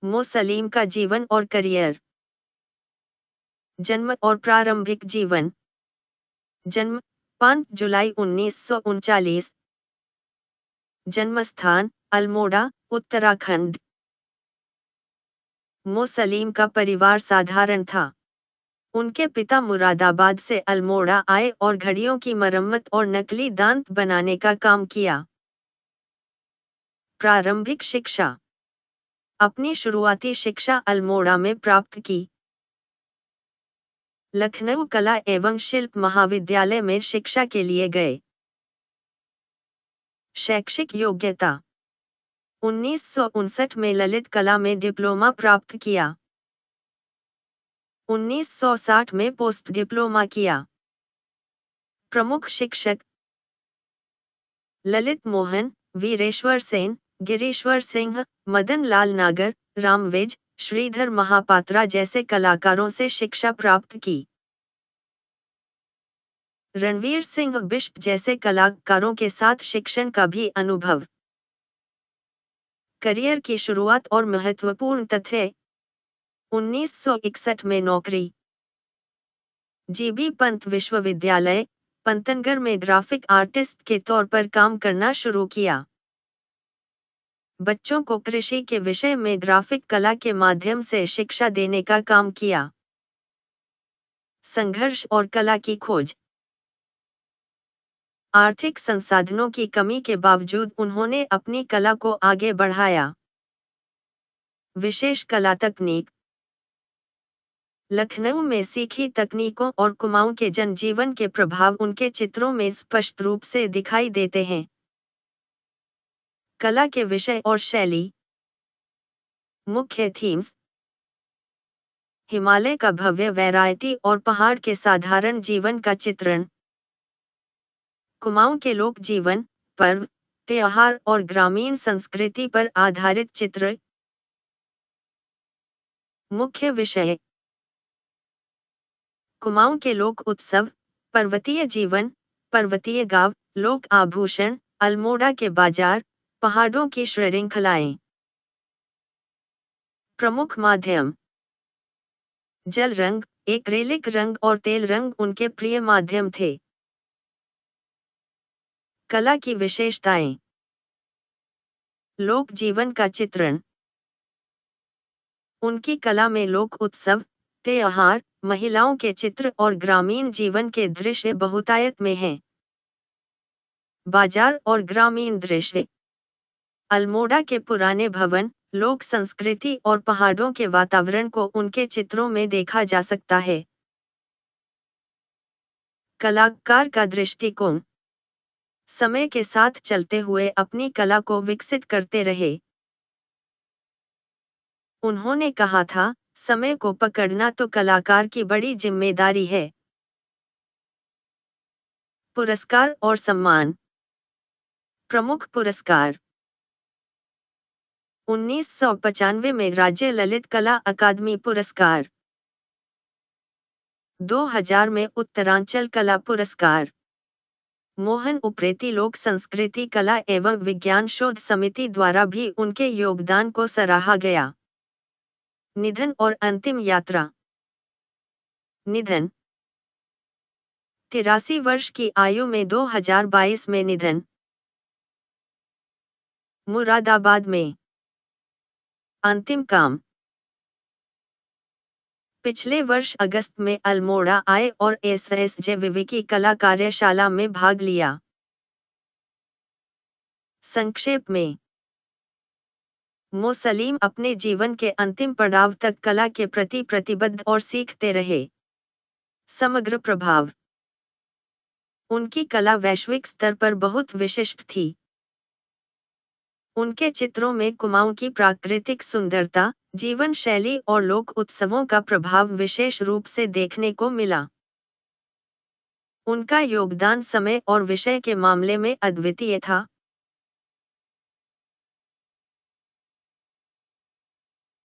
मो सलीम का जीवन और करियर। जन्म और प्रारंभिक जीवन। जन्म 5 जुलाई 1939। जन्मस्थान अल्मोड़ा, उत्तराखंड। मो सलीम का परिवार साधारण था। उनके पिता मुरादाबाद से अल्मोड़ा आए और घड़ियों की मरम्मत और नकली दांत बनाने का काम किया। प्रारंभिक शिक्षा। अपनी शुरुआती शिक्षा अल्मोड़ा में प्राप्त की। लखनऊ कला एवं शिल्प महाविद्यालय में शिक्षा के लिए गए। शैक्षिक योग्यता। 1959 में ललित कला में डिप्लोमा प्राप्त किया। 1960 में पोस्ट डिप्लोमा किया। प्रमुख शिक्षक ललित मोहन, वीरेश्वर सेन, गिरीश्वर सिंह, मदन लाल नागर, रामविज, श्रीधर महापात्रा जैसे कलाकारों से शिक्षा प्राप्त की। रणवीर सिंह बिष्ट जैसे कलाकारों के साथ शिक्षण का भी अनुभव। करियर की शुरुआत और महत्वपूर्ण तथ्य। 1961 में नौकरी जीबी पंत विश्वविद्यालय, पंतनगर में ग्राफिक आर्टिस्ट के तौर पर काम करना शुरू किया। बच्चों को कृषि के विषय में ग्राफिक कला के माध्यम से शिक्षा देने का काम किया। संघर्ष और कला की खोज। आर्थिक संसाधनों की कमी के बावजूद उन्होंने अपनी कला को आगे बढ़ाया। विशेष कला तकनीक। लखनऊ में सीखी तकनीकों और कुमाऊं के जनजीवन के प्रभाव उनके चित्रों में स्पष्ट रूप से दिखाई देते हैं। कला के विषय और शैली। मुख्य थीम्स। हिमालय का भव्य वैरायटी और पहाड़ के साधारण जीवन का चित्रण। कुमाऊं के लोक जीवन, पर्व, त्योहार और ग्रामीण संस्कृति पर आधारित चित्र। मुख्य विषय। कुमाऊं के लोक उत्सव, पर्वतीय जीवन, पर्वतीय गांव, लोक आभूषण, अल्मोड़ा के बाजार, पहाड़ों की श्रृंखलाएं। प्रमुख माध्यम। जल रंग, एक्रेलिक रंग और तेल रंग उनके प्रिय माध्यम थे। कला की विशेषताएं। लोक जीवन का चित्रण। उनकी कला में लोक उत्सव, त्योहार, महिलाओं के चित्र और ग्रामीण जीवन के दृश्य बहुतायत में हैं। बाजार और ग्रामीण दृश्य। अल्मोड़ा के पुराने भवन, लोक संस्कृति और पहाड़ों के वातावरण को उनके चित्रों में देखा जा सकता है। कलाकार का दृष्टिकोण। समय के साथ चलते हुए अपनी कला को विकसित करते रहे। उन्होंने कहा था, समय को पकड़ना तो कलाकार की बड़ी जिम्मेदारी है। पुरस्कार और सम्मान। प्रमुख पुरस्कार। 1995 में राज्य ललित कला अकादमी पुरस्कार। 2000 में उत्तरांचल कला पुरस्कार। मोहन उप्रेती लोक संस्कृति कला एवं विज्ञान शोध समिति द्वारा भी उनके योगदान को सराहा गया। निधन और अंतिम यात्रा। निधन 83 वर्ष की आयु में 2022 में निधन। मुरादाबाद में अंतिम काम। पिछले वर्ष अगस्त में अल्मोड़ा आए और SSJVV की कला कार्यशाला में भाग लिया। संक्षेप में, मो सलीम अपने जीवन के अंतिम पड़ाव तक कला के प्रति प्रतिबद्ध और सीखते रहे। समग्र प्रभाव। उनकी कला वैश्विक स्तर पर बहुत विशिष्ट थी। उनके चित्रों में कुमाऊं की प्राकृतिक सुंदरता, जीवन शैली और लोक उत्सवों का प्रभाव विशेष रूप से देखने को मिला। उनका योगदान समय और विषय के मामले में अद्वितीय था।